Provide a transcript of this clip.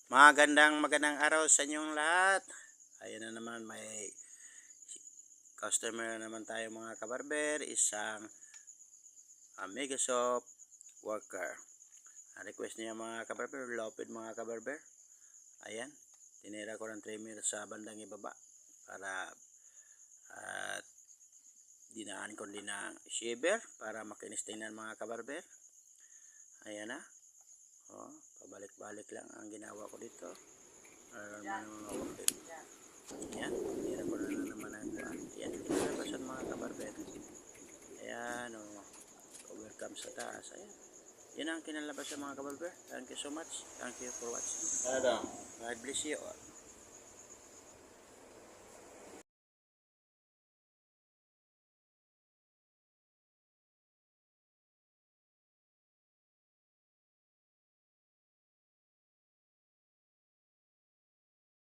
Magandang araw sa inyong lahat. Ayan na naman, may customer na naman tayo mga kabarber, isang Mega Shop worker. Ang request niya mga kabarber, lopid mga kabarber. Ayan, tinira ko ng trimmer sa bandang ibaba para at dinaan ko din ng shaver para makinis tingnan mga kabarber. Ayan na. Oh, pabalik-balik lang ang ginawa ko dito. Ayan, tira ko na naman ang kuha. Ayan, kinalabasan mga kabarber. Ayan, welcome sa taas. Ayan. Yan ang kinalabasan mga kabarber. Thank you so much. Thank you for watching. God bless you all.